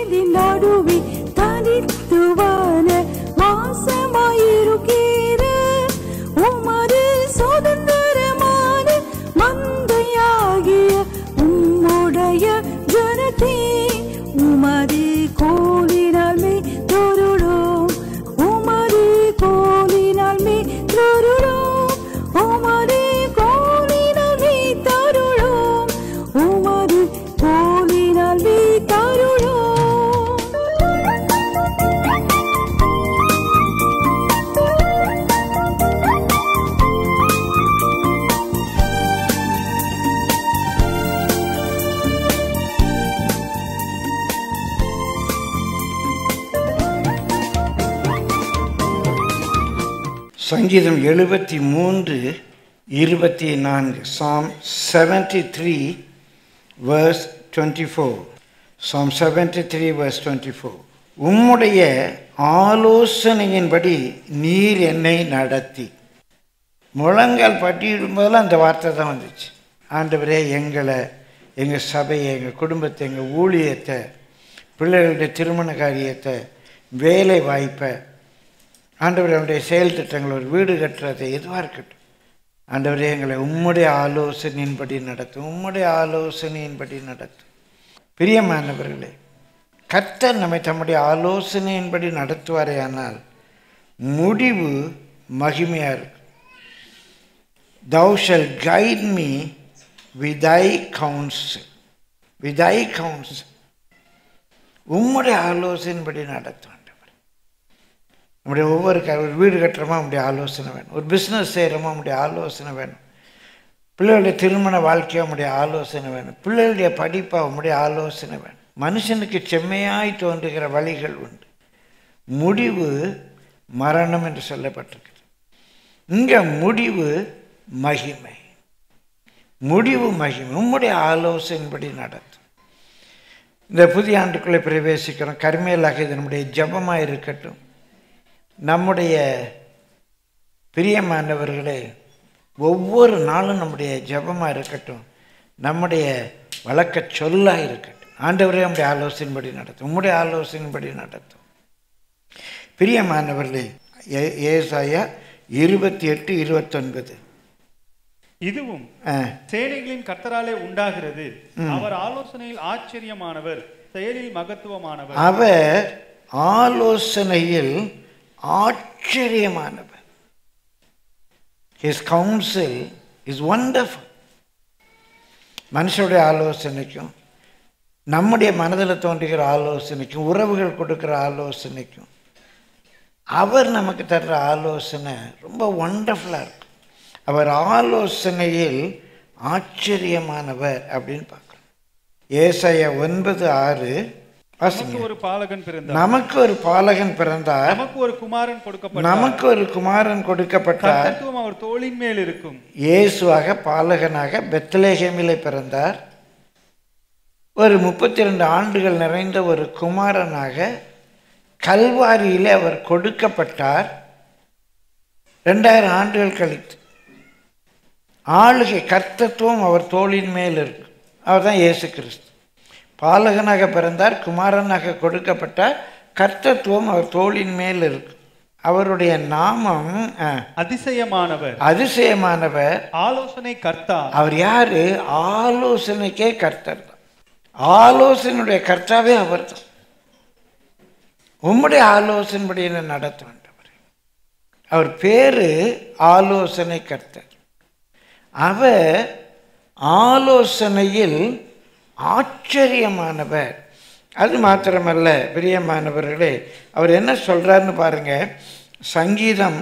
வேலின் நடுவே தனித்துவான வாசமாயிருக்கிற உமது சுதந்திரமான மந்தையாகிய உம்முடைய ஜனத்தே உமது கோலினால் மே தொருளோம் உமது கோலினால் மே தொருளோம் உமது கோலினால் மே தருளோம் உமது கோலினால் மே தருளோம். சங்கீதம் 73:24 Psalm 73 verse 24 Psalm 73 verse 24 உம்முடைய ஆலோசனையின்படி நீர் என்னை நடத்தி. முழங்கால் பட்டியிடும்போதெல்லாம் அந்த வார்த்தை தான் வந்துச்சு. ஆண்டவரே, எங்களை, எங்கள் சபையை, எங்கள் குடும்பத்தை, எங்கள் ஊழியத்தை, பிள்ளைகளுடைய திருமண காரியத்தை, வேலை வாய்ப்பை, ஆண்டவரே அவருடைய செயல் திட்டங்கள், ஒரு வீடு கட்டுறதை, எதுவாக இருக்கட்டும், ஆண்டவரே எங்களை உம்முடைய ஆலோசனையின்படி நடத்தும், உம்முடைய ஆலோசனையின்படி நடத்தும். பிரியமானவர்களே, கர்த்தர் நம்மை தம்முடைய ஆலோசனையின்படி நடத்துவாரே ஆனால் முடிவு மகிமையாக இருக்கும். Thou shalt guide me with thy counsel. With thy counsel. உம்முடைய ஆலோசனையின்படி நடத்தும். நம்முடைய ஒவ்வொரு ஒரு வீடு கட்டுறோமா நம்முடைய ஆலோசனை வேணும், ஒரு பிஸ்னஸ் செய்கிறோமா நம்முடைய ஆலோசனை வேணும், பிள்ளைகளுடைய திருமண வாழ்க்கையாக நம்முடைய ஆலோசனை வேணும், பிள்ளைகளுடைய படிப்பாக நம்முடைய ஆலோசனை வேணும். மனுஷனுக்கு செம்மையாய் தோன்றுகிற வழிகள் உண்டு, முடிவு மரணம் என்று சொல்லப்பட்டிருக்கிறது. இங்கே முடிவு மகிமை, முடிவு மகிமை. உம்முடைய ஆலோசனைப்படி நடத்தும். இந்த புதிய ஆண்டுக்குள்ளே பிரவேசிக்கிறோம். கர்மேலாக இது நம்முடைய ஜபமாக இருக்கட்டும். நம்முடைய பிரியமானவர்களே, ஒவ்வொரு நாளும் நம்முடைய ஜபமாக இருக்கட்டும், நம்முடைய வழக்க சொல்லாக இருக்கட்டும். ஆண்டவரே நம்முடைய ஆலோசனைப்படி நடத்தும், உம்முடைய ஆலோசனைப்படி நடத்தும். பிரியமானவர்களே, ஏசாயா 28:29 இதுவும் சேனைகளின் கர்த்தராலே உண்டாகிறது. அவர் ஆலோசனையில் ஆச்சரியமானவர், செயலில் மகத்துவமானவர். அவர் ஆலோசனையில் ஆச்சரியமானவர். His counsel is wonderful. மனுஷனுடைய ஆலோசனைக்கும் நம்முடைய மனதில் தோன்றுகிற ஆலோசனைக்கும் உறவுகள் கொடுக்கிற ஆலோசனைக்கும் அவர் நமக்கு தர்ற ஆலோசனை ரொம்ப ஒண்டர்ஃபுல்லாக இருக்கும். அவர் ஆலோசனையில் ஆச்சரியமானவர் அப்படின்னு பார்க்குறோம். ஏசாயா 9:6 நமக்கு ஒரு பாலகன் பிறந்தார், நமக்கு ஒரு பாலகன் பிறந்தார், நமக்கு ஒரு குமாரன் கொடுக்கப்பட்டார், நமக்கு ஒரு குமாரன் கொடுக்கப்பட்டார், கர்த்தத்துவம் அவர் தோளின் மேல் இருக்கும். இயேசுவாக பாலகனாக பெத்லகேமிலே பிறந்தார். ஒரு 32 ஆண்டுகள் நிறைந்த ஒரு குமாரனாக கல்வாரியிலே அவர் கொடுக்கப்பட்டார். 2000 ஆண்டுகள் கழித்து ஆளுகை கர்த்தத்துவம் அவர் தோளின் மேல் இருக்கு. அவர் தான் இயேசு கிறிஸ்து. பாலகனாக பிறந்தார், குமாரனாக கொடுக்கப்பட்டார், கர்த்தத்துவம் அவர் தோளின் மேல் இருக்கு. அவருடைய நாமம் அதிசயமானவர், அதிசயமானவர், ஆலோசனை கர்த்தா. அவர் யாரு? ஆலோசனைக்கே கர்த்தர் தான். ஆலோசனையுடைய கர்த்தாவே அவர் தான். உம்முடைய ஆலோசனைப்படி என்ன நடத்த வேண்டவர். அவர் பேரு ஆலோசனை கர்த்தர். அவர் ஆலோசனையில் ஆச்சரியமானவர். அது மாத்திரமல்ல பிரியமானவர்களே, அவர் என்ன சொல்றாருன்னு பாருங்க. சங்கீதம்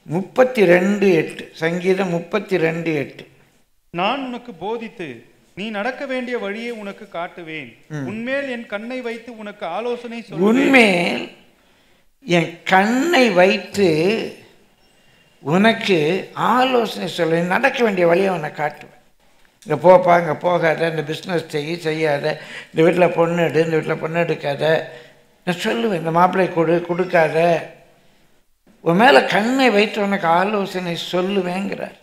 32:8. சங்கீதம் 32:8. நான் உனக்கு போதித்து நீ நடக்க வேண்டிய வழியை உனக்கு காட்டுவேன், உன்மேல் என் கண்ணை வைத்து உனக்கு ஆலோசனை சொல்லுவேன். உன்மேல் என் கண்ணை வைத்து உனக்கு ஆலோசனை சொல்ல, நடக்க வேண்டிய வழியை உனக்கு காட்டுவேன். இங்கே போப்பா, இங்கே போகாத, இந்த பிஸ்னஸ் செய்யாத, இந்த வீட்டில் பொண்ணு எடு, இந்த வீட்டில் பொண்ணு எடுக்காத, நான் சொல்லுவேன். இந்த மாப்பிள்ளை கொடுக்காத, உன் மேலே கண்ணை வைத்து உனக்கு ஆலோசனை சொல்லுவேங்கிறார்.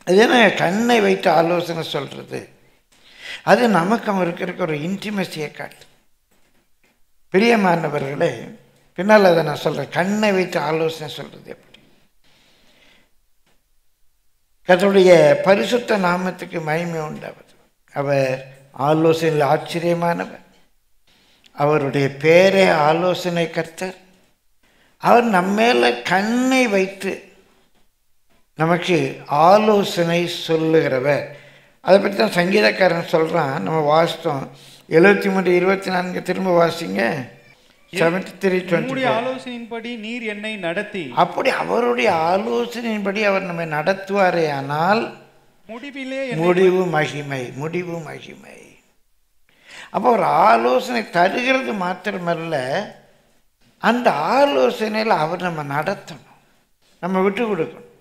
அது என்ன கண்ணை வைத்து ஆலோசனை சொல்கிறது? அது நமக்கு அவருக்கு இருக்க ஒரு இன்டிமெசியை காட்டு. பிரியமானவர்களே, பின்னால் அதை நான் சொல்கிறேன். கண்ணை வைத்து ஆலோசனை சொல்கிறது எப்படி? கர்த்தருடைய பரிசுத்த நாமத்துக்கு மகிமை உண்டாவது. அவர் ஆலோசனையில் ஆச்சரியமானவர். அவருடைய பேரே ஆலோசனை கர்த்தர். அவர் நம்மேல கண்ணை வைத்து நமக்கு ஆலோசனை சொல்லுகிறவர். அதை பற்றி தான் சங்கீதக்காரன் சொல்கிறான். நம்ம வாசித்தோம் 73:24 திரும்ப வாசிங்க. 73:20. ஆலோசனையின்படி நீர் என்னை நடத்தி. அப்படி அவருடைய ஆலோசனையின்படி அவர் நம்மை நடத்துவாரே ஆனால் முடிவு மகிமை, முடிவு மகிமை. அப்போ ஒரு ஆலோசனை தருகிறது மாத்திரமல்ல, அந்த ஆலோசனையில் அவர் நம்ம நடத்தணும், நம்ம விட்டு கொடுக்கணும்.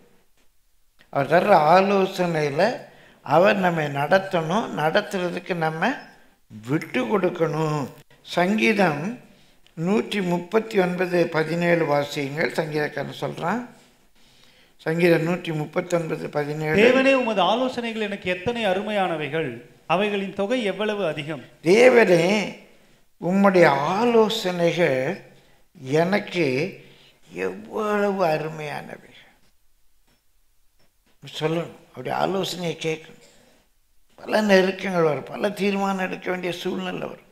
அவர் தர்ற ஆலோசனையில் அவர் நம்மை நடத்தணும், நடத்துறதுக்கு நம்ம விட்டு கொடுக்கணும். சங்கீதம் 139:17 வாசியுங்கள். சங்கீதக்காரன் சொல்கிறான். சங்கீதம் 139:17. தேவனே, உமது ஆலோசனைகள் எனக்கு எத்தனை அருமையானவைகள், அவைகளின் தொகை எவ்வளவு அதிகம். தேவனே, உம்முடைய ஆலோசனைகள் எனக்கு எவ்வளவு அருமையானவைகள் சொல்லணும். அவருடைய ஆலோசனையை கேட்கணும். பல நெருக்கங்கள் வரும், பல தீர்மானம் எடுக்க வேண்டிய சூழ்நிலை வரும்.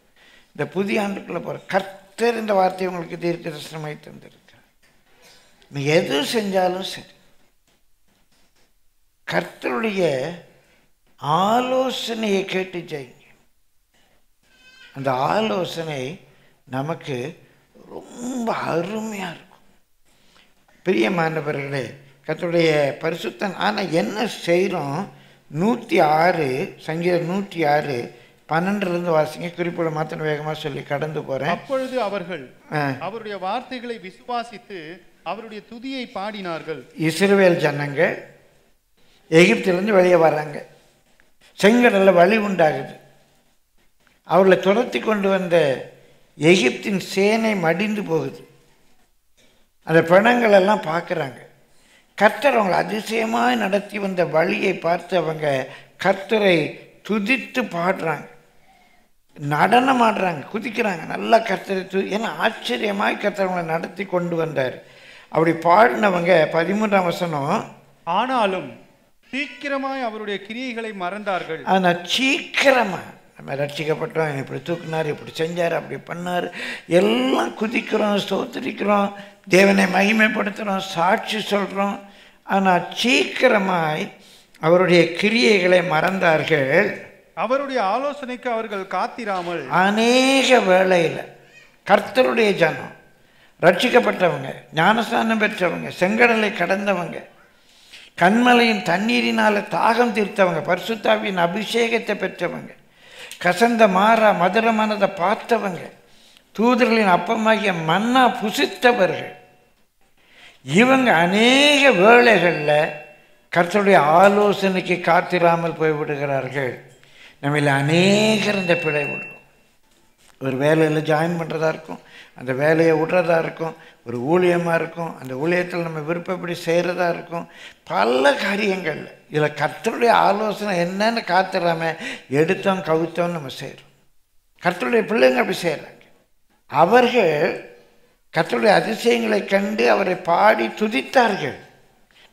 இந்த புதிய ஆண்டுக்குள்ளே போகிற கர்த்தர் இந்த வார்த்தையை உங்களுக்கு தீர்க்க தரிசனமாய் தந்திருக்கிறார். நீ எது செஞ்சாலும் சரி, கர்த்தருடைய ஆலோசனையை கேட்டு ஜெயிங்க. அந்த ஆலோசனை நமக்கு ரொம்ப அருமையாக இருக்கும். பிரியமானவர்களே, கர்த்தருடைய பரிசுத்தன். ஆனால் என்ன செய்கிறோம்? 106 சங்கீதம் 106 12 வாசிங்க. குறிப்பிட மாத்திரம் வேகமாக சொல்லி கடந்து போகிறேன். அப்பொழுது அவர்கள் அவருடைய வார்த்தைகளை விசுவாசித்து அவருடைய துதியை பாடினார்கள். இஸ்ரவேல் ஜனங்கள் எகிப்திலிருந்து வெளியே வராங்க. செங்கடலில் வழி உண்டாகுது. அவர்களை துரத்தி கொண்டு வந்த எகிப்தின் சேனை மடிந்து போகுது. அந்த பிணங்கள் எல்லாம் பார்க்குறாங்க. கர்த்தர் அவங்களை அதிசயமாக நடத்தி வந்த வழியை பார்த்து அவங்க கர்த்தரை துதித்து பாடுறாங்க, நடனம் ஆடுறாங்க, குதிக்கிறாங்க. நல்லா கர்த்தரை ஏன்னா ஆச்சரியமாய் கர்த்தர் அவங்களை நடத்தி கொண்டு வந்தார். அப்படி பாடினவங்க 13ஆம் வசனம், ஆனாலும் சீக்கிரமாய் அவருடைய கிரியைகளை மறந்தார்கள். ஆனால் சீக்கிரமாக நம்ம ரட்சிக்கப்பட்டோம், இப்படி தூக்குனார், இப்படி செஞ்சார், அப்படி பண்ணார், எல்லாம் குதிக்கிறோம், ஸ்தோத்திரிக்கிறோம், தேவனை மகிமைப்படுத்துகிறோம், சாட்சி சொல்கிறோம். ஆனால் சீக்கிரமாய் அவருடைய கிரியைகளை மறந்தார்கள். அவருடைய ஆலோசனைக்கு அவர்கள் காத்திராமல். அநேக வேளையில் கர்த்தருடைய ஜனம், ரட்சிக்கப்பட்டவங்க, ஞானஸ்நானம் பெற்றவங்க, செங்கடலை கடந்தவங்க, கண்மலையின் தண்ணீரினால் தாகம் தீர்த்தவங்க, பரிசுத்தாவியின் அபிஷேகத்தை பெற்றவங்க, கசந்த மாறா மதுரமானதை பார்த்தவங்க, தூதர்களின் அப்பமாகிய மன்னா புசித்தவர்கள், இவங்க அநேக வேளைகளில் கர்த்தருடைய ஆலோசனைக்கு காத்திராமல் போய்விடுகிறார்கள். நம்மள அநேகர் இந்த பிழை விடுறோம். ஒரு வேலையில் ஜாயின் பண்ணுறதா இருக்கும், அந்த வேலையை விடுறதா இருக்கும், ஒரு ஊழியமாக இருக்கும், அந்த ஊழியத்தில் நம்ம விருப்பப்படி செய்கிறதா இருக்கும், பல காரியங்கள். இதில் கர்த்தருடைய ஆலோசனை என்னன்னு காத்திராமல் எடுத்தோம் கவுத்தோம் நம்ம செய்கிறோம். கர்த்தருடைய பிள்ளைங்க அப்படி செய்கிறாங்க. அவர்கள் கர்த்தருடைய அதிசயங்களை கண்டு அவரை பாடி துதித்தார்கள்,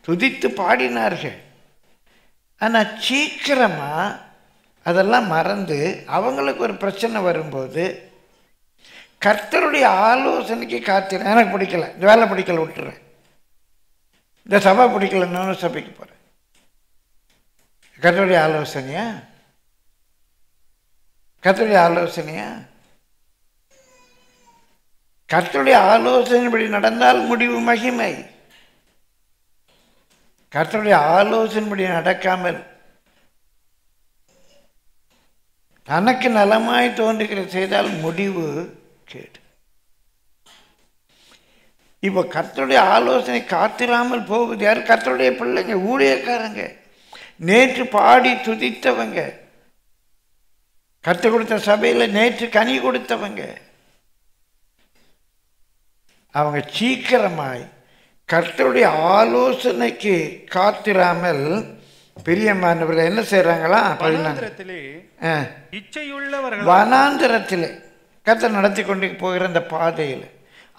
துதித்து பாடினார்கள். ஆனால் சீக்கிரமாக அதெல்லாம் மறந்து அவங்களுக்கு ஒரு பிரச்சனை வரும்போது கர்த்தருடைய ஆலோசனைக்கு காத்திர. எனக்கு பிடிக்கல, இந்த வேலை பிடிக்கல, விட்டுறேன், இந்த சபை பிடிக்கல, இன்னொன்று சபைக்கு போகிறேன். கர்த்தருடைய ஆலோசனையா? கர்த்தருடைய ஆலோசனையா? கர்த்தருடைய ஆலோசனைப்படி நடந்தால் முடிவு மகிமை. கர்த்தருடைய ஆலோசனைப்படி நடக்காமல் தனக்கு நலமாய் தோன்றுகிற செய்தால் முடிவு கேடு. இப்போ கர்த்தருடைய ஆலோசனை காத்திராமல் போகுது யார்? கர்த்தருடைய பிள்ளைங்க, ஊழியக்காரங்க, நேற்று பாடி துதித்தவங்க, கர்த்தர் கொடுத்த சபையில் நேற்று கனி கொடுத்தவங்க. அவங்க சீக்கிரமாய் கர்த்தருடைய ஆலோசனைக்கு காத்திராமல் பிரியமானவர்கள் என்ன செய்யறாங்களா? வனாந்திரத்திலே கர்த்தர் நடத்தி கொண்டு போகிற அந்த பாதையில்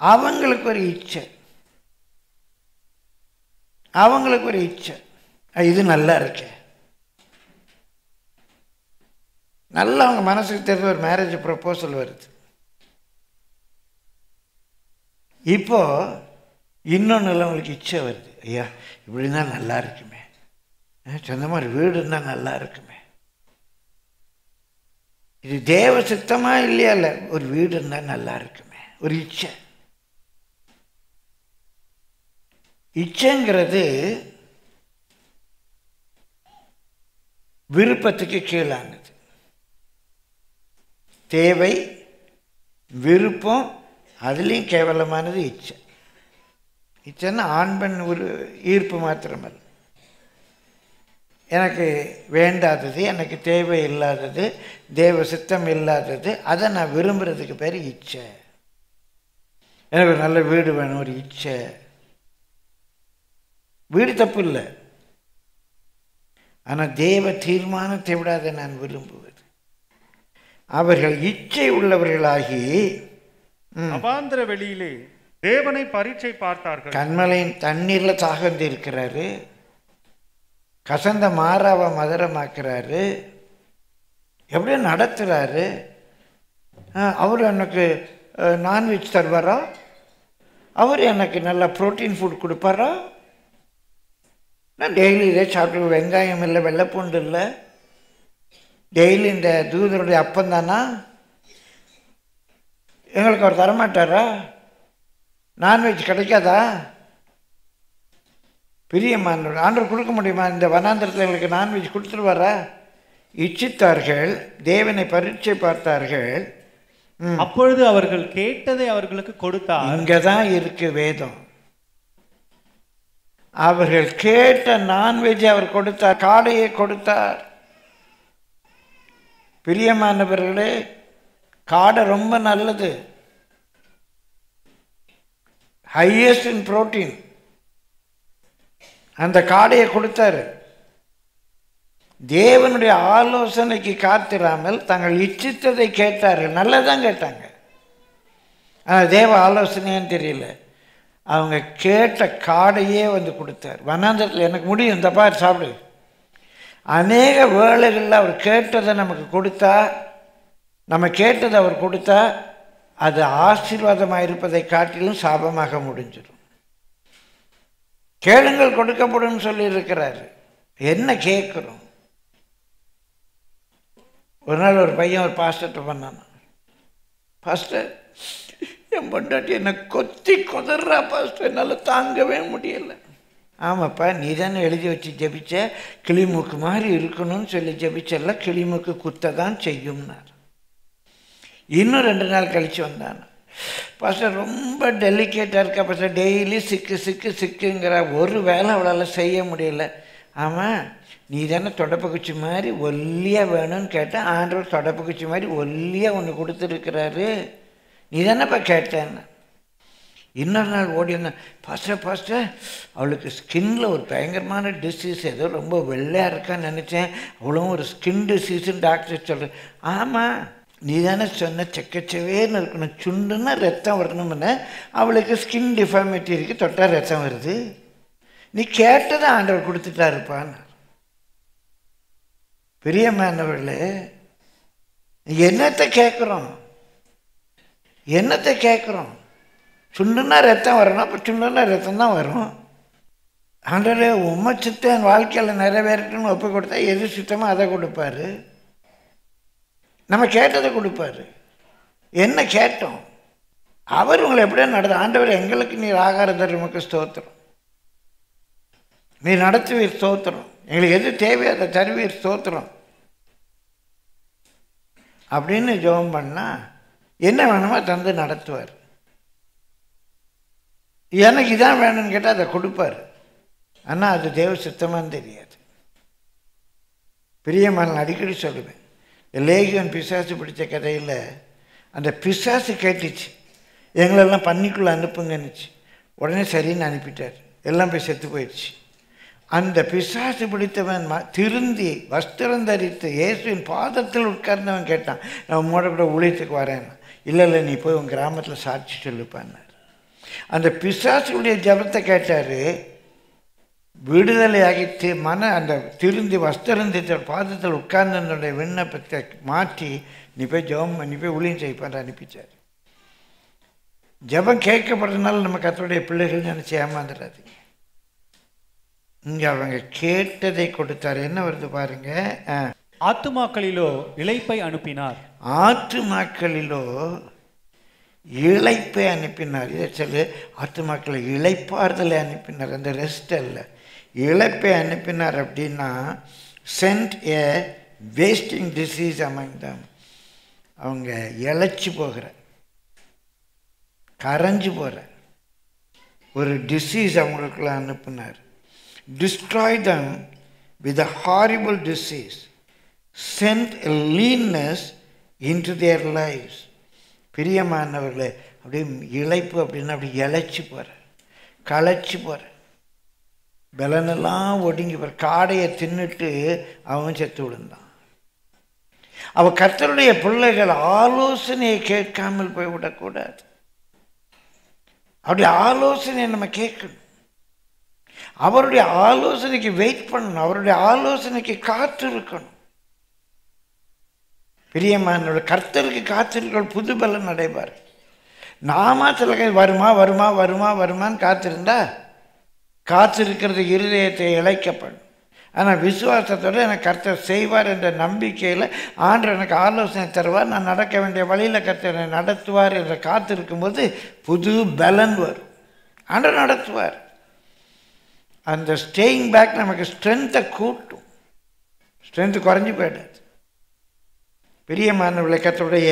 அவங்களுக்கு ஒரு இச்சை, அவங்களுக்கு ஒரு இச்சை, இது நல்லா இருக்கு, நல்லா அவங்க மனசுக்கு தெரிஞ்ச ஒரு மேரேஜ் ப்ரப்போசல் வருது. இப்போ இன்னொன்று அவங்களுக்கு இச்சை வருது, ஐயா இப்படி இருந்தால் நல்லா இருக்குமே, சொந்தமாக ஒரு வீடு இருந்தால் நல்லா இருக்குமே. இது தேவ சித்தமா இல்லையா? இல்லை, ஒரு வீடு இருந்தால் நல்லா இருக்குமே, ஒரு இச்சை. இச்சைங்கிறது விருப்பத்துக்கு கீழானது. தேவை, விருப்பம், அதுலேயும் கேவலமானது இச்சை. இச்சைன்னா ஆண் பெண் ஒரு ஈர்ப்பு மாத்திரமல்ல. எனக்கு வேண்டாதது, எனக்கு தேவை இல்லாதது, தேவ சித்தம் இல்லாதது, அதை நான் விரும்புகிறதுக்கு பேர் இச்சை. எனக்கு ஒரு நல்ல வீடு வேணும், ஒரு இச்சை. வீடு தப்பு இல்லை, ஆனால் தேவ தீர்மானத்தை விட அதை நான் விரும்புவது. அவர்கள் இச்சை உள்ளவர்களாகி அவாந்தர வெளியிலே தேவனை பரீட்சை பார்த்தார்கள். கண்மலையின் தண்ணீர்ல தாகந்து இருக்கிறாரு, கசந்த மாறாவை மதுரமாக்குறாரு, எப்படியோ நடத்துறாரு. அவர் எனக்கு நான்வெஜ் தருவாரா, அவர் எனக்கு நல்லா ப்ரோட்டீன் ஃபுட் கொடுப்பாரா, நான் டெய்லி இதே சாப்பிட்டு, வெங்காயம் இல்லை, வெள்ளைப்பூண்டு இல்லை, டெய்லி இந்த தூதருடைய அப்பந்தானா, எங்களுக்கு அவர் தரமாட்டாரா, நான்வெஜ் கிடைக்காதா, பிரியமான ஆண்டவர் கொடுக்க முடியுமா, இந்த வனாந்திரத்தில் எங்களுக்கு நான்வெஜ் கொடுத்துருவாரா? இச்சித்தார்கள், தேவனை பரீட்சை பார்த்தார்கள். அப்பொழுது அவர்கள் கேட்டதை அவர்களுக்கு கொடுத்தார். இங்கதான் இருக்கு வேதம். அவர்கள் கேட்ட நான்வெஜ் அவர் கொடுத்தார், காடையை கொடுத்தார். பிரியமானவர்களே, காடை ரொம்ப நல்லது, ஹையஸ்ட் இன் புரோட்டீன். அந்த காடையை கொடுத்தாரு. தேவனுடைய ஆலோசனைக்கு காத்திராமல் தங்கள் இச்சித்ததை கேட்டார்கள். நல்லதான் கேட்டாங்க, தேவ ஆலோசனைன்னு தெரியல. அவங்க கேட்ட காடையே வந்து கொடுத்தார். வனாந்தரத்தில் எனக்கு முடியும், இந்த பார் சாப்பிடு. அநேக வேளைகளில் அவர் கேட்டதை நமக்கு கொடுத்தா, நம்ம கேட்டதை அவர் கொடுத்தா, அது ஆசீர்வாதமாக இருப்பதை காட்டிலும் சாபமாக முடிஞ்சிடும். கேளுங்கள் கொடுக்கப்படும் சொல்லி இருக்கிறாரு. என்ன கேட்குறோம்? ஒரு நாள் ஒரு பையன் ஒரு பாஸ்டர்கிட்ட பண்ணான், பாஸ்டர் என் பொண்டாட்டி என்னை கொத்தி கொதறா பாஸ்டர், என்னால் தாங்கவே முடியலை. ஆமாப்பா, நீ தானே எழுதி வச்சு ஜெபிச்ச, கிளிமூக்கு மாதிரி இருக்கணும்னு சொல்லி ஜெபிச்சல, கிளிமூக்கு குத்த தான் செய்யும்னார். இன்னும் 2 நாள் கழித்து வந்தான், பாஸ்டர் ரொம்ப டெலிகேட்டாக இருக்கா பாஸ்டர், டெய்லி சிக்குங்கிற, ஒரு வேலை அவளால் செய்ய முடியல. ஆமாம், நீ தானே தொடப்பக்குச்சி மாதிரி ஒல்லியாக வேணும்னு கேட்டேன், ஆண்டவர் தொடப்பக்குச்சி மாதிரி ஒல்லியாக ஒன்று கொடுத்துருக்கிறாரு, நீ தானேப்பா கேட்டேன்னு. இன்னொரு நாள் ஓடி வந்தேன், பாஸ்டர் அவளுக்கு ஸ்கின்ல ஒரு பயங்கரமான டிசீஸ், ஏதோ ரொம்ப வெள்ளையாக இருக்கான்னு நினச்சேன், அவ்வளோ ஒரு ஸ்கின் டிசீஸுன்னு டாக்டர் சொல்கிறேன். ஆமாம், நீ தானே சொன்ன செக்கச்சவேன்னு இருக்கணும், சுண்டுன்னா ரத்தம் வரணும்னு, அவளுக்கு ஸ்கின் டிஃபார்மிட்டி இருக்குது, தொட்டால் ரத்தம் வருது, நீ கேட்டதை ஆண்டவர் கொடுத்துட்டாருப்பான்னு. பிரியமானவர்களே, என்னத்தை கேட்குறோம்? என்னத்தை கேட்குறோம்? சுண்டுன்னா ரத்தம் வரணும், அப்போ சுண்டுன்னா ரத்தம் தான் வரும். ஆண்டவரே உண்மை சித்தம் என் வாழ்க்கையில் நிறைவேறட்டும்னு ஒப்பு கொடுத்தா எது சித்தமோ அதை கொடுப்பாரு, நம்ம கேட்டதை கொடுப்பாரு. என்ன கேட்டோம்? அவர் உங்களை எப்படியா நடத்த, ஆண்டவர் எங்களுக்கு நீர் ஆகாரம் தருமக்கு ஸ்தோத்திரம், நீர் நடத்துவீர் ஸ்தோத்திரம், எங்களுக்கு எது தேவையோ அதை தருவீர் ஸ்தோத்திரம் அப்படின்னு ஜெபம் பண்ணால் என்ன வேணுமோ தந்து நடத்துவார். எனக்கு இதான் வேணும்னு கேட்டால் அதை கொடுப்பார். ஆனால் அது தேவ சித்தமானு தெரியாது. பிரியமான அடிக்கடி சொல்லுவேன், லேகியோன் பிசாசு பிடிச்ச கதையில் அந்த பிசாசு கேட்டுச்சு, எங்களெல்லாம் பன்னிக்குள்ளே அனுப்புங்கன்னுச்சு. உடனே சரின்னு அனுப்பிட்டார், எல்லாம் போய் செத்து போயிடுச்சு. அந்த பிசாசு பிடித்தவன் திருந்தி வஸ்திரம் தரித்து இயேசுவின் பாதத்தில் உட்கார்ந்தவன் கேட்டான், நான் உங்களோட கூட ஊழியத்துக்கு வரேன். இல்லை இல்லை நீ போய் உன் கிராமத்தில் சாட்சி சொல்லுப்பான்னார். அந்த பிசாசுடைய ஜபத்தை கேட்டார். விடுதலையாகிட்டு அந்த திருந்தி வஸ்திரந்தி பாதத்தில் உட்கார்ந்தனுடைய விண்ணப்பத்தை மாற்றி நீ போய் நீ போய் ஊழியம் செய்ப்பான்னு அனுப்பிச்சார். ஜபம் கேட்கப்படுறதுனால நம்ம கர்த்தருடைய பிள்ளைகள் நினச்சி ஏமாந்துடாதீங்க. இங்கே அவங்க கேட்டதை கொடுத்தார். என்ன வருது பாருங்க. ஆத்துமாக்களிலோ இளைப்பை அனுப்பினார். ஆத்துமாக்களிலோ இளைப்பை அனுப்பினார். இதை சொல்லு, ஆத்துமாக்களை இளைப்பாறுதலை அனுப்பினார். அந்த ரெஸ்ட் அல்ல, இளைப்பை அனுப்பினார். அப்படின்னா சென்ட் ஏ வேஸ்டிங் டிசீஸ் among them. அவங்க இழைச்சி போகிற, கரைஞ்சு போகிற ஒரு டிசீஸ் அவங்களுக்குள்ள அனுப்பினார். destroy them with a horrible disease, sent a leanness into their lives. பிரியமானவர்களே, அப்படியே இழைப்பு அப்படின்னா அப்படி இழைச்சி போகிற, களைச்சி போகிற, பலனெல்லாம் ஒடுங்கி போகிற, காடையை தின்னுட்டு அவன் செத்து விழுந்தான். அவள் கர்த்தருடைய பிள்ளைகள் ஆலோசனையை கேட்காமல் போய்விடக்கூடாது. அவருடைய ஆலோசனையை நம்ம கேட்கணும். அவருடைய ஆலோசனைக்கு வெயிட் பண்ணணும். அவருடைய ஆலோசனைக்கு காத்திருக்கணும். பிரியமானவர்கள், கர்த்தருக்கு காத்திருக்க புது பலன் அடைவார். நாம சில வருமா வருமா வருமா வருமான்னு காத்திருந்தா காத்திருக்கிறது இருதயத்தை இழைக்கப்படும். ஆனால் விசுவாசத்தோடு எனக்கு கர்த்தர் செய்வார் என்ற நம்பிக்கையில் ஆண்டவர் எனக்கு ஆலோசனை தருவார், நான் நடக்க வேண்டிய வழியில் கர்த்தர் என்னை நடத்துவார் என்ற காத்திருக்கும்போது புது பலன் வரும். ஆண்டவர் நடத்துவார். அந்த ஸ்டேயிங் பேக் நமக்கு ஸ்ட்ரென்த்தை கூட்டும். ஸ்ட்ரென்த்து குறைஞ்சி போயிடாது. பிரியமானவர்களை, கர்த்தருடைய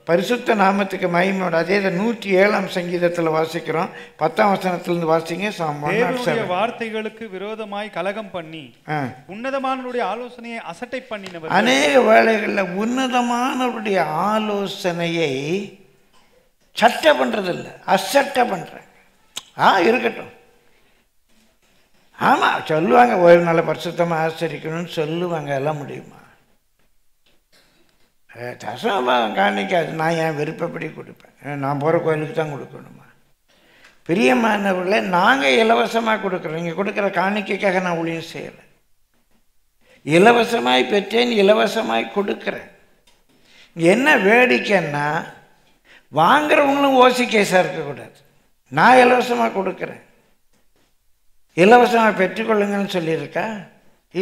பரிசுத்த நாமத்துக்கு மகிமையோடு அதே 107ஆம் சங்கீதத்தில் வாசிக்கிறோம். 10ஆம் வசனத்திலிருந்து வாசிங்க. தேவனுடைய வார்த்தைகளுக்கு விரோதமாய் கலகம் பண்ணி உன்னதமானவருடைய ஆலோசனையை அசட்டை பண்ணினவர். அநேக வேளைகளில் உன்னதமானவருடைய ஆலோசனையை சட்டை பண்றதில்ல, அசட்டை பண்றாங்க. இருக்கட்டும், ஆமா சொல்லுவாங்க, ஓய்வு நாளை பரிசுத்தமாக ஆசரிக்கணும்னு சொல்லுவாங்க. எல்லாம் முடியுமா? தசமபாகம் காணிக்காது. நான் என் விருப்பப்படி கொடுப்பேன். நான் போகிற கோயிலுக்கு தான் கொடுக்கணுமா? பிரியமானவர்களே, நாங்கள் இலவசமாக கொடுக்குறோம். நீங்கள் கொடுக்குற காணிக்கைக்காக நான் ஊழியம் செய்யலை. இலவசமாய் பெற்றேன், இலவசமாய் கொடுக்குறேன். என்ன வேடிக்கைன்னா, வாங்குறவங்களும் ஓசி கேஸாக இருக்கக்கூடாது. நான் இலவசமாக கொடுக்குறேன், இலவசமாக பெற்றுக்கொள்ளுங்கன்னு சொல்லியிருக்கா?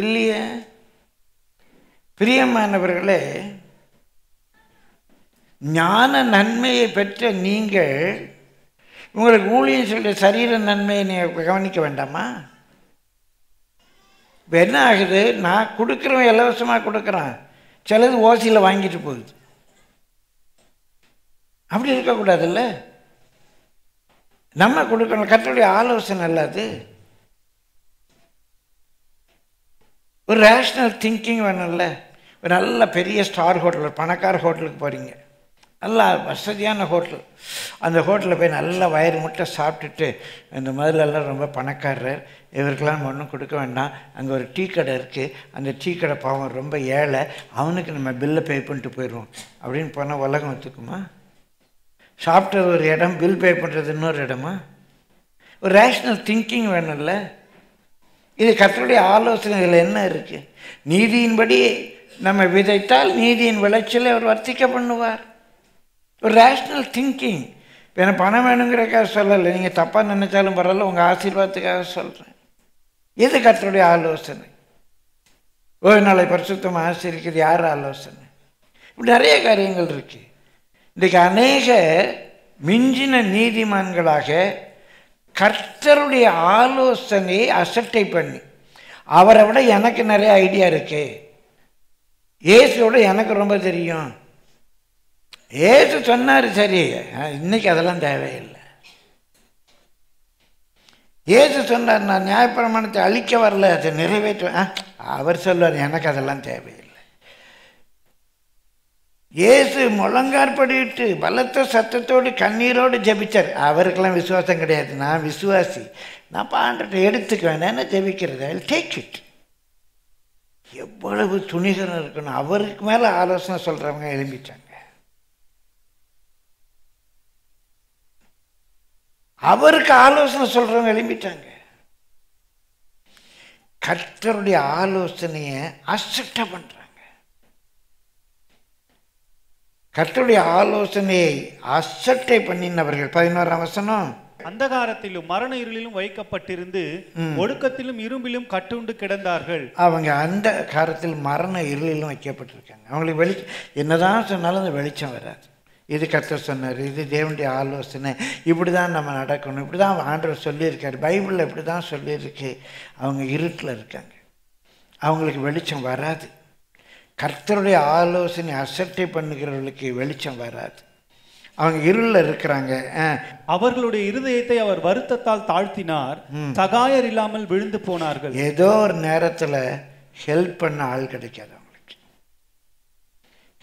இல்லையே. பிரியமானவர்களே, ஞான நன்மையை பெற்ற நீங்கள் உங்களுக்கு ஊழியம் சொல்லிய சரீர நன்மையை நீங்கள் கவனிக்க வேண்டாமா? இப்போ என்ன ஆகுது? நான் கொடுக்குறவன் இலவசமாக கொடுக்குறான், சிலது ஓசியில் வாங்கிட்டு போகுது. அப்படி இருக்கக்கூடாதுல்ல. நம்ம கொடுக்கணும். கர்த்தருடைய ஆலோசனை இல்லாது ஒரு ரேஷ்னல் திங்கிங் வேணும்ல. ஒரு நல்ல பெரிய ஸ்டார் ஹோட்டல், பணக்கார ஹோட்டலுக்கு போகிறீங்க, நல்லா வசதியான ஹோட்டல். அந்த ஹோட்டலில் போய் நல்லா வயிறு முட்டை சாப்பிட்டுட்டு, இந்த முதலெல்லாம் ரொம்ப பணக்காரர், இவருக்கெல்லாம் ஒன்றும் கொடுக்க வேண்டாம், அங்கே ஒரு டீ கடை இருக்குது, அந்த டீ கடை பாவம் ரொம்ப ஏழை, அவனுக்கு நம்ம பில்லை பே பண்ணிட்டு போயிடுவோம் அப்படின்னு போனால் உலகம் ஒத்துக்குமா? சாப்பிட்டது ஒரு இடம், பில் பே பண்ணுறது இன்னொரு இடமா? ஒரு ரேஷ்னல் திங்கிங் வேணும்ல. இது கர்த்தருடைய ஆலோசனைகள் என்ன இருக்குது? நீதியின்படி நம்ம விதைத்தால் நீதியின் விளைச்சலை அவர் வர்த்திக்க பண்ணுவார். ஒரு ரேஷ்னல் திங்கிங். இப்போ எனக்கு பணம் வேணுங்கிறக்காக சொல்லலை, நீங்கள் தப்பாக நினைச்சாலும் பரவாயில்ல, உங்கள் ஆசீர்வாதத்துக்காக சொல்கிறேன். எது கர்த்தருடைய ஆலோசனை? ஒரு நாளை பரிசுத்தமாக ஆசீர்வதிக்கிறது யார் ஆலோசனை? இப்படி நிறைய காரியங்கள் இருக்குது. இன்றைக்கு அநேக மிஞ்சின நீதிமான்களாக கர்த்தருடைய ஆலோசனையை அசட்டை பண்ணி, அவரை விட எனக்கு நிறைய ஐடியா இருக்கு, இயேசுவோட எனக்கு ரொம்ப தெரியும், இயேசு சொன்னார் சரி, இன்னைக்கு அதெல்லாம் தேவையில்லை. இயேசு சொன்னார், நான் நியாயப்பிரமாணத்தை அழிக்க வரல, அதை நிறைவேற்றுவேன், அவர் சொல்வார், எனக்கு அதெல்லாம் தேவையில்லை. இயேசு முழங்காற்படிட்டு பலத்த சத்தத்தோடு கண்ணீரோடு ஜெபிச்சார். அவருக்கெல்லாம் விசுவாசம் கிடையாது. நான் விசுவாசி, நான் பாண்டத்தை எடுத்துக்குவேன், என்ன ஜெபிக்கிறது, ஐ வில் டேக் இட். எவ்வளவு துணிகரம் இருக்கணும். அவருக்கு மேலே ஆலோசனை சொல்கிறவங்க எழும்பிட்டாங்க. அவருக்கு ஆலோசனை சொல்றவங்க எழும்பிட்டாங்க. கர்த்தருடைய ஆலோசனையை அசட்டை பண்றாங்க. கர்த்தருடைய ஆலோசனையை அசட்டை பண்ணினவர்கள் 11ஆம் வசனம், அந்தகாரத்திலும் மரண இருளிலும் வைக்கப்பட்டிருந்து ஒடுக்கத்திலும் இரும்பிலும் கட்டுண்டு கிடந்தார்கள். அவங்க அந்த காலத்தில் மரண இருளிலும் வைக்கப்பட்டிருக்காங்க. அவங்களுக்கு வெளிச்சம் என்னதான் சொன்னாலும் அந்த வெளிச்சம் வராது. இது கர்த்தர் சொன்னார், இது தேவனுடைய ஆலோசனை, இப்படி தான் நம்ம நடக்கணும், இப்படி தான் ஆண்டவர் சொல்லியிருக்காரு, பைபிளில் இப்படி தான் சொல்லியிருக்கு. அவங்க இருட்டில் இருக்காங்க, அவங்களுக்கு வெளிச்சம் வராது. கர்த்தருடைய ஆலோசனை அசட்டை பண்ணுகிறவர்களுக்கு வெளிச்சம் வராது. அவங்க இருளில் இருக்கிறாங்க. அவர்களுடைய இருதயத்தை அவர் வருத்தத்தால் தாழ்த்தினார், சகாயர் இல்லாமல் விழுந்து போனார்கள். ஏதோ ஒரு நேரத்தில் ஹெல்ப் பண்ண ஆள் கிடைக்காது, அவங்களுக்கு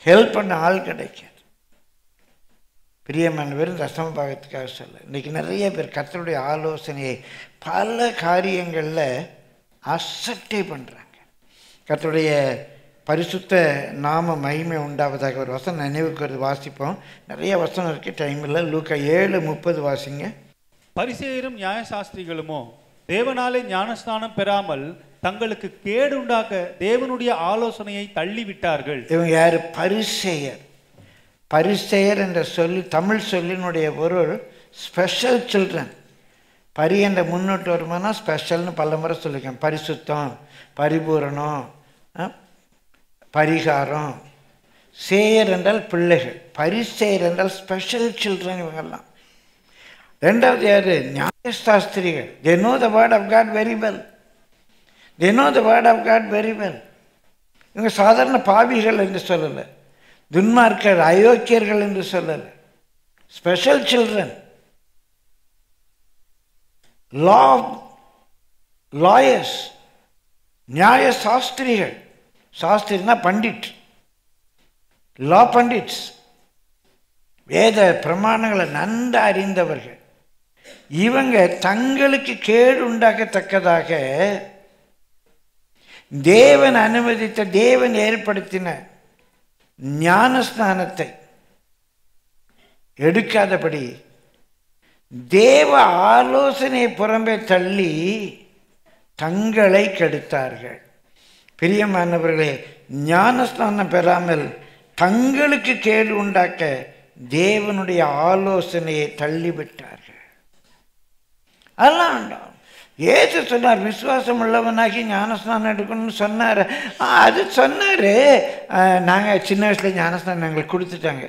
ஹெல்ப் பண்ண ஆள் கிடைக்காது. பிரியமான வெறும் தசம பாகத்துக்காக சொல்ல, இன்றைக்கி நிறைய பேர் கர்த்தருடைய ஆலோசனையை பல காரியங்களில் அசட்டை பண்ணுறாங்க. கர்த்தருடைய பரிசுத்த நாம மகிமை உண்டாவதாக ஒரு வசனம் நினைவுக்கு வருது, வாசிப்போம். நிறைய வசனம் இருக்குது, டைம் இல்லை. லூக்கா 7:30 வாசிங்க. பரிசேயரும் நியாயசாஸ்திரிகளுமோ தேவனாலே ஞானஸ்நானம் பெறாமல் தங்களுக்கு கேடு உண்டாக்க தேவனுடைய ஆலோசனையை தள்ளிவிட்டார்கள். இவங்க யார்? பரிசேயர். பரிசேயர் என்ற சொல்லி தமிழ் சொல்லினுடைய பொருள் ஸ்பெஷல் சில்ட்ரன். பரி என்ற முன்னோட்டு வருமானா ஸ்பெஷல்னு பல முறை சொல்லியிருக்கேன். பரிசுத்தம், பரிபூரணம், பரிகாரம். சேயர் என்றால் பிள்ளைகள், பரிசேயர் என்றால் ஸ்பெஷல் சில்ட்ரன் இவங்கெல்லாம். ரெண்டாவது யார்? நியாயசாஸ்திரிகள். they know the word of God very well. they know the word of God very well. இவங்க சாதாரண பாவிகள் என்று சொல்லலை, துன்மார்க்கர், அயோக்கியர்கள் என்று சொல்லலை, ஸ்பெஷல் சில்ட்ரன். லாயர்ஸ், நியாய சாஸ்திரிகள். சாஸ்திரினா பண்டிட், லா பண்டிட்ஸ், வேத பிரமாணங்களை நன்கு அறிந்தவர்கள். இவங்க தங்களுக்கு கேடு உண்டாக்கத்தக்கதாக தேவன் அனுமதித்த, தேவன் ஏற்படுத்தின ஞானஸ்நானத்தை எடுக்காதபடி தேவ ஆலோசனையை புறம்பே தள்ளி தங்களை கெடுத்தார்கள். பிரியமானவர்களே, ஞானஸ்நானம் பெறாமல் தங்களுக்கு கேடு உண்டாக்க தேவனுடைய ஆலோசனையை தள்ளிவிட்டார்கள். அதெல்லாம் வேண்டாம். ஏசு சொன்னார், விசுவாசம் உள்ளவனாகி ஞானஸ்நானம் எடுக்கணும்னு சொன்னார். அது சொன்னார். நாங்கள் சின்ன வயசில் ஞானஸ்நானம் எங்களுக்கு கொடுத்துட்டாங்க.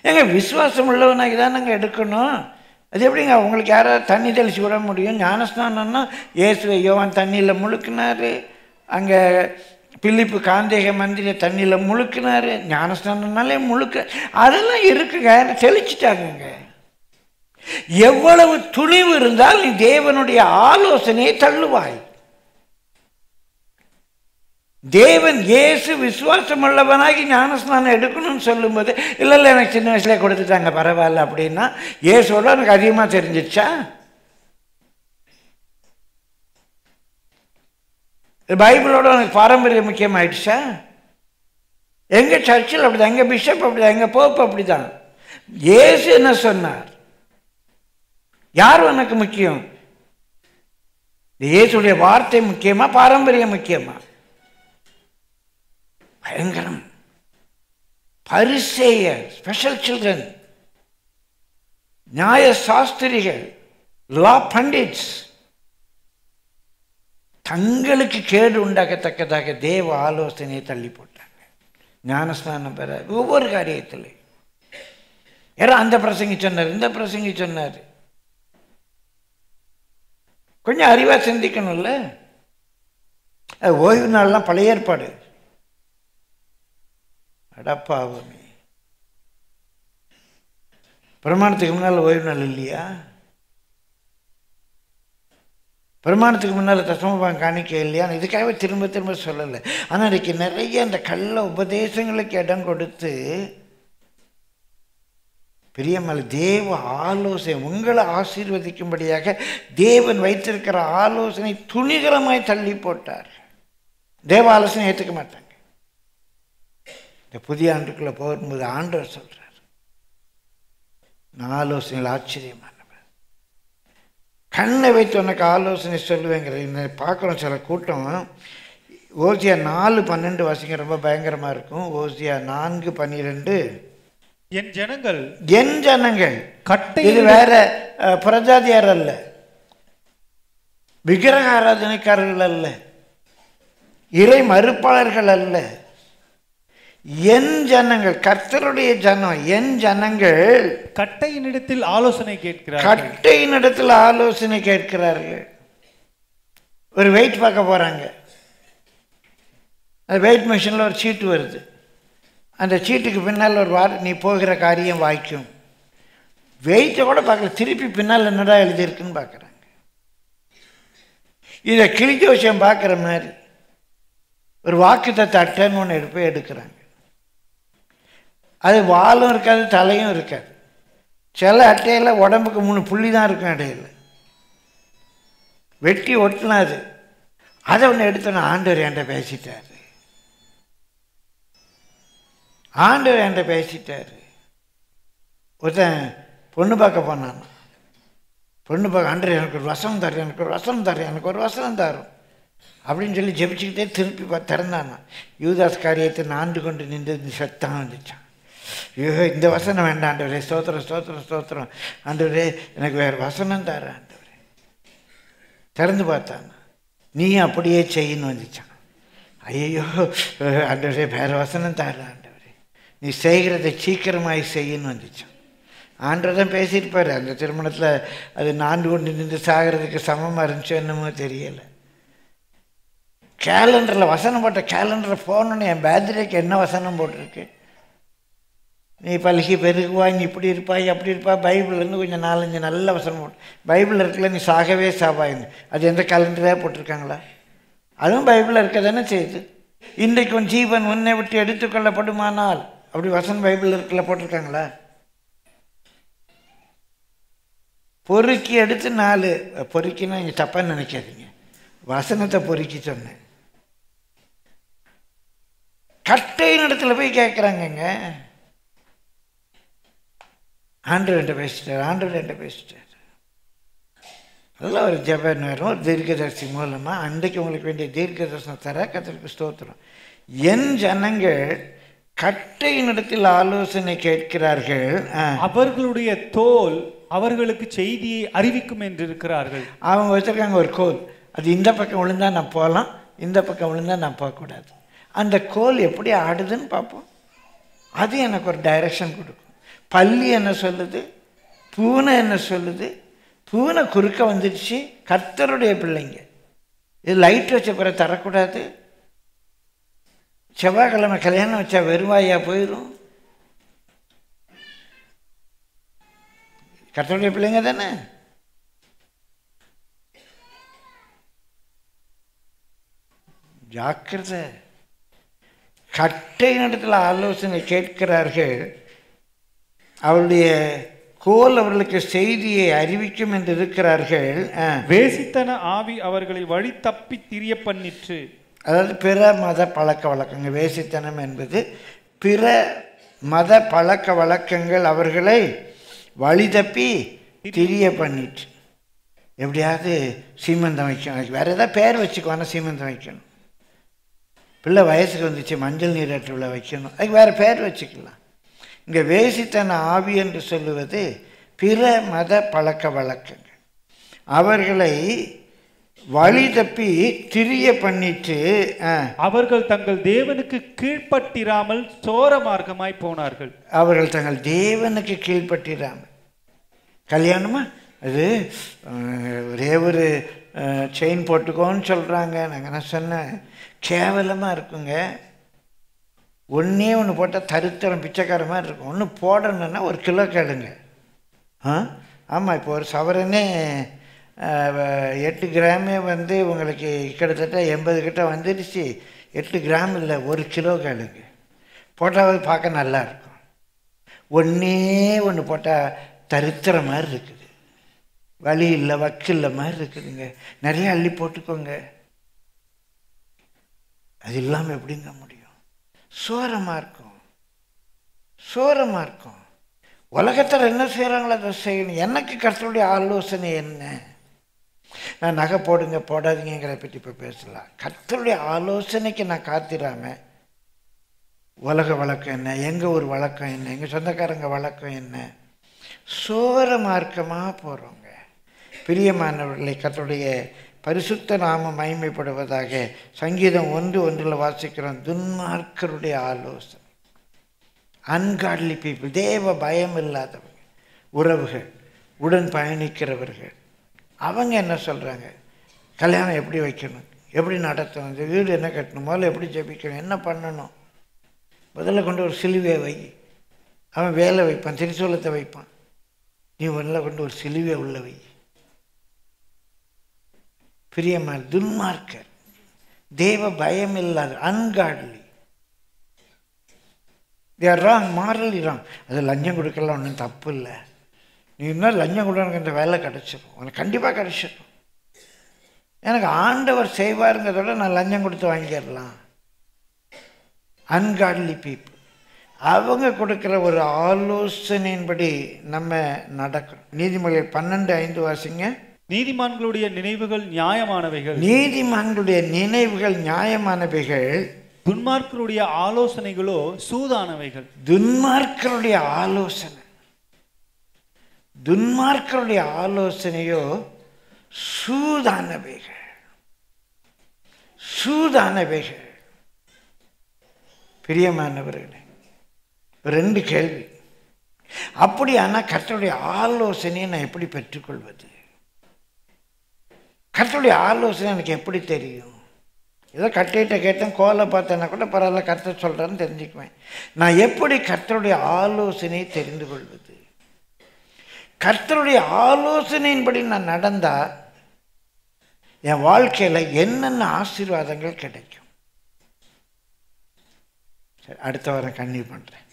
எங்கள் விசுவாசம் உள்ளவனாகி தான் நாங்கள் எடுக்கணும். அது எப்படிங்க உங்களுக்கு யாராவது தண்ணி தெளித்து விட முடியும்? ஞானஸ்நானம்னா இயேசுவை யோவான் தண்ணியில் முழுக்கினார், அங்கே பிலிப்பு காந்தேக மந்திர தண்ணியில் முழுக்கினார். ஞானஸ்நானம்னாலே முழுக்க அதெல்லாம் இருக்குங்க, தெளிச்சிட்டாங்க. எவ்வளவு துணிவு இருந்தால் நீ தேவனுடைய ஆலோசனையை தள்ளுவாய். தேவன் இயேசு விசுவாசம் உள்ளவனாகி ஞானஸ்நானம் எடுக்கணும்னு சொல்லும்போது, இல்லை எனக்கு சின்ன வயசுல கொடுத்துட்டாங்க பரவாயில்ல அப்படின்னா, இயேசுவோட எனக்கு அதிகமாக தெரிஞ்சிடுச்சா? பைபிளோட எனக்கு பாரம்பரியம் முக்கியமாயிடுச்சா? எங்கள் சர்ச்சில் அப்படிதான், எங்கள் பிஷப் அப்படிதான், எங்கள் போப்பு அப்படிதான். இயேசு என்ன சொன்னார்? யார் உனக்கு முக்கியம்? இயேசுடைய வார்த்தை முக்கியமா, பாரம்பரியம் முக்கியமா? பயங்கரம். பரிசேயர், ஸ்பெஷல் சில்ட்ரன், நியாய சாஸ்திரிகள், லா பண்டிட்ஸ் தங்களுக்கு கேடு உண்டாக்கத்தக்கதாக தேவ ஆலோசனையை தள்ளி போட்டாங்க. ஞானஸ்நானம் பெற ஒவ்வொரு காரியத்தில் யாரோ அந்த பிரசங்கி சொன்னார், இந்த பிரசங்கி சொன்னார். கொஞ்சம் அறிவாக சிந்திக்கணும்ல. ஓய்வு நாள்லாம் பழைய ஏற்பாடு. அடப்பாவமே, பிரமாணத்துக்கு முன்னால் ஓய்வு நாள் இல்லையா? பிரமாணத்துக்கு முன்னால் தசமபாகம் காணிக்க இல்லையா? இதுக்காகவே திரும்ப திரும்ப சொல்லலை. ஆனால் இன்றைக்கி நிறைய அந்த கள்ள உபதேசங்களுக்கு இடம் கொடுத்து பிரியமல்ல, தேவ ஆலோசனை உங்களை ஆசீர்வதிக்கும்படியாக தேவன் வைத்திருக்கிற ஆலோசனை துணிகரமாய் தள்ளி போட்டார். தேவ ஆலோசனை ஏற்றுக்க மாட்டாங்க. இந்த புதிய ஆண்டுக்குள்ளே போகும்போது ஆண்டவர் சொல்கிறார், நான் ஆலோசனையில் ஆச்சரியமானவர். கண்ணை வைத்து உனக்கு ஆலோசனை சொல்லுவேங்கிற இந்த பார்க்குறோம் சில கூட்டம். ஓசியா 4:12 வாசிங்க, ரொம்ப பயங்கரமாக இருக்கும். ஓசியா 4:12. என் ஜனங்கள் என் ஜனங்கள், கட்டை இது வேற பிரஜாதியார் அல்ல, விக்கிரக ஆராதனைக்காரர்கள் அல்ல, இறை மறுப்பாளர்கள் அல்ல. என் ஜனங்கள், கர்த்தருடைய ஜனம், என் ஜனங்கள் கட்டையினிடத்தில் ஆலோசனை கேட்கிறார்கள். கட்டையினிடத்தில் ஆலோசனை கேட்கிறார்கள். ஒரு வெயிட் பார்க்க போறாங்க. அந்த வெயிட் மிஷினில் ஒரு சீட்டு வருது. அந்த சீட்டுக்கு பின்னால் ஒரு நீ போகிற காரியம் வாய்க்கும். வெயிட்டை கூட பார்க்கல, திருப்பி பின்னால் என்னடா எழுதியிருக்குன்னு பார்க்குறாங்க. இதை கிழிச்ச விஷயம் பார்க்குற மாதிரி ஒரு வாக்குத்தத்த அட்டைன்னு ஒன்று எடுக்கிறாங்க. அது வாலும் இருக்காது, தலையும் இருக்காது. சில அட்டையில் உடம்புக்கு 3 புள்ளி தான் இருக்கும் இடையில், வெட்டி ஒட்டலாம். அது அதை ஒன்று எடுத்தோன்னா ஆண்டவர் என்கிட்ட பேசிட்டாரு, ஆண்டவர் என்கிட்ட பேசிட்டாரு. ஒருத்தன் பொண்ணு பார்க்க போனான். பொண்ணு பார்க்க, ஆண்டவர் எனக்கு ஒரு வசனம் தரும், எனக்கு ஒரு வசனம் தரும், எனக்கு ஒரு வசனம் தரும் அப்படின்னு சொல்லி ஜெபிச்சுக்கிட்டே திருப்பி திறந்தானா. யூதாஸ் காரியத்தை ஆண்டு கொண்டு நின்று சத்தம் வந்துச்சான். ஐயோ, இந்த வசனம் வேண்டாம் ஆண்டவரே, ஸ்தோத்திரம் ஸ்தோத்திரம் ஸ்தோத்திரம் ஆண்டவரே, எனக்கு வேறு வசனம் தர ஆண்டவரே. திறந்து பார்த்தானா, நீ அப்படியே செய்யணும் வந்துச்சான். ஐயோ ஆண்டவரே, வேறு வசனம் தர ஆண்டவரே, நீ செய்கிறதை சீக்கிரமாய் செய்யணும் வந்துச்சான். ஆண்டவர் தான் பேசியிருப்பார். அந்த திருமணத்தில் அது 4 கொண்டு நின்று சாகிறதுக்கு சமமாக இருந்துச்சோ என்னமோ தெரியலை. கேலண்டரில் வசனம் போட்ட கேலண்டரில் போகணுன்னு என் பேர்த்டேக்கு என்ன வசனம் போட்டிருக்கு, நீ பல்கி பெருகுவாய், நீ இப்படி இருப்பாய் அப்படி இருப்பாய், பைபிள்லேருந்து கொஞ்சம் 4-5 நல்ல வசனம் போட்டு, பைபிளில் இருக்கல நீ சாகவே சாவாயின்னு. அது எந்த கேலண்டராக போட்டிருக்காங்களா? அதுவும் பைபிளில் இருக்க தானே செய்யுது. இன்றைக்கு உன் ஜீவன் உன்னை விட்டு எடுத்துக்கொள்ளப்படுமானால், அப்படி வசனம் பைபிளில் இருக்கல போட்டிருக்காங்களா? பொறுக்கி எடுத்து 4 பொறுக்கினா நீங்கள் தப்பாக நினைக்காதீங்க, வசனத்தை பொறுக்கி சொன்னேன். கட்டையின் இடத்துல போய் கேட்குறாங்கங்க. ஆண்டவர் என்கிட்ட பேசிட்டார், ஆண்டவர் என்கிட்ட பேசிட்டார். நல்ல ஒரு ஜெப நேரம், ஒரு தீர்க்கதரிசி மூலமாக அன்றைக்கு உங்களுக்கு வேண்டிய தீர்க்க தரிசனம் தர கர்த்தருக்கு ஸ்தோத்திரம். என் ஜனங்கள் கட்டையின் இடத்தில் ஆலோசனை கேட்கிறார்கள், அவர்களுடைய தோல் அவர்களுக்கு செய்தியை அறிவிக்கும் என்று இருக்கிறார்கள். அவங்க வச்சுருக்காங்க ஒரு கோல், அது இந்த பக்கம் விழுந்தா நான் போகலாம், இந்த பக்கம் விழுந்தா நான் போகக்கூடாது. அந்த கோல் எப்படி ஆடுதுன்னு பார்ப்போம். அது எனக்கு ஒரு டைரக்ஷன் கொடுக்கும். பல்லி என்ன சொல்லுது, பூனை என்ன சொல்லுது. பூனை குறுக்க வந்துடுச்சு, கர்த்தருடைய பிள்ளைங்க இது லைட் வச்ச பிறகு தரக்கூடாது. செவ்வாய்க்கிழமை கல்யாணம் வச்சா வெறுவாயா போயிடும். கர்த்தருடைய பிள்ளைங்க தானே. ஜாக்கிரதை. கட்டை இடத்துல ஆலோசனை கேட்கிறார்கள், அவருடைய கோல் அவர்களுக்கு செய்தியை அறிவிக்கும் என்று இருக்கிறார்கள். வேசித்தன ஆவி அவர்களை வழி தப்பி திரிய பண்ணிற்று. அதாவது பிற மத பழக்க வழக்கங்கள், வேசித்தனம் என்பது பிற மத பழக்க வழக்கங்கள் அவர்களை வழி தப்பி திரிய பண்ணிற்று. எப்படியாவது சீமந்தம் வைக்கணும், அதுக்கு வேறு ஏதாவது பேர் வச்சுக்குவானா, சீமந்தம் வைக்கணும். பிள்ளை வயசுக்கு வந்துச்சு, மஞ்சள் நீராட்டு விழா வைக்கணும், அதுக்கு வேறு பேர் வச்சுக்கலாம். இங்கே வேசித்தன ஆவி என்று சொல்லுவது பிற மத பழக்க வழக்கங்கள் அவர்களை வழி தப்பி திரிய பண்ணிட்டு அவர்கள் தங்கள் தேவனுக்கு கீழ்ப்பட்டிராமல் சோர மார்க்கமாய் போனார்கள். அவர்கள் தங்கள் தேவனுக்கு கீழ்ப்பட்டிராமல். கல்யாணமா அது ஒரே ஒரு செயின் போட்டுக்கோன்னு சொல்கிறாங்க. நாங்கள் என்ன சொன்னேன், கேவலமாக இருக்குங்க. ஒன்றே ஒன்று போட்டால் தருத்தரம் பிச்சைக்கார மாதிரி இருக்கும். ஒன்று போடணுன்னா 1 கிலோ கேளுங்க. ஆமாம், இப்போ ஒரு சவரனே 8 கிராமே வந்து உங்களுக்கு கிட்டத்தட்ட 80 கிட்ட வந்துடுச்சு. 8 கிராம் இல்லை, 1 கிலோ கேளுங்க. போட்டாவது பார்க்க நல்லா இருக்கும். ஒன்றே ஒன்று போட்டால் தருத்திர மாதிரி இருக்குது, வலி இல்லை வக்கு இல்லை மாதிரி இருக்குதுங்க. நிறைய அள்ளி போட்டுக்கோங்க. அது இல்லாமல் எப்படிங்க முடியும்? சோரமாக இருக்கும், சோரமாக இருக்கும். உலகத்தில் என்ன செய்கிறாங்களோ அதை செய்யணும். எனக்கு கர்த்தருடைய ஆலோசனை என்ன? நான் நகை போடுங்க போடாதீங்கிறத பற்றி இப்போ பேசலாம். கர்த்தருடைய ஆலோசனைக்கு நான் காத்திராம உலக வழக்கம் என்ன, எங்கள் ஒரு வழக்கம் என்ன, எங்கள் சொந்தக்காரங்க வழக்கம் என்ன, சோர மார்க்கமாக போகிறோங்க. பிரியமானவர்களை, கர்த்தருடைய பரிசுத்த நாமம் மகிமைப்படுவதாக. சங்கீதம் 1:1 வாசிக்கிறோம், துன்மார்க்கருடைய ஆலோசனை, அன்காட்லி பீப்புள், தேவ பயம் இல்லாதவங்க, உறவுகள், உடன் பயணிக்கிறவர்கள், அவங்க என்ன சொல்கிறாங்க? கல்யாணம் எப்படி வைக்கணும், எப்படி நடத்தணும், இந்த வீடு என்ன கட்டணும், முதல்ல எப்படி ஜெபிக்கணும், என்ன பண்ணணும், முதல்ல கொண்டு ஒரு சிலுவையை வை. அவன் வேலை வைப்பான், திரிசூலத்தை வைப்பான், நீ முதல்ல கொண்டு ஒரு சிலுவையை உள்ள வை. பிரியமான துன்மார்க்கர், தேவ பயம் இல்லாத, ungodly, they are wrong, morally wrong. அது லஞ்சம் கொடுக்கலாம் ஒன்றும் தப்பு இல்லை. நீ இன்னும் லஞ்சம் கொடுக்க இந்த வேலை கிடச்சிடும், உனக்கு கண்டிப்பாக கிடச்சிடும். எனக்கு ஆண்டவர் செய்வாருங்கிறதோட நான் லஞ்சம் கொடுத்து வாங்கிடலாம். அன்காட்லி பீப்புள், அவங்க கொடுக்குற ஒரு ஆலோசனையின்படி நம்ம நடக்கணும். நீதிமொழிகள் 12:5 வாசிங்க. நீதிமான்களுடைய நினைவுகள் நியாயமானவைகள், நீதிமான்களுடைய நினைவுகள் நியாயமானவைகள், துன்மார்க்கருடைய ஆலோசனைகளோ சூதானவைகள். துன்மார்க்கருடைய ஆலோசனை, துன்மார்க்கருடைய ஆலோசனையோ சூதானவைகள், சூதானவைகள். பிரியமானவர்களே, 2 கேள்வி. அப்படியானா கர்த்தருடைய ஆலோசனையை நான் எப்படி பெற்றுக்கொள்வது? கர்த்தருடைய ஆலோசனை எனக்கு எப்படி தெரியும்? ஏதோ கட்டிட்ட கேட்டேன், கோலை பார்த்தேன்னா கூட பரவாயில்ல, கர்த்தர் சொல்கிறான்னு தெரிஞ்சுக்குவேன். நான் எப்படி கர்த்தருடைய ஆலோசனையை தெரிந்து கொள்வது? கர்த்தருடைய ஆலோசனையின்படி நான் நடந்தால் என் வாழ்க்கையில் என்னென்ன ஆசீர்வாதங்கள் கிடைக்கும்? சரி, அடுத்த வாரம் கன்னியூ பண்ணுறேன்.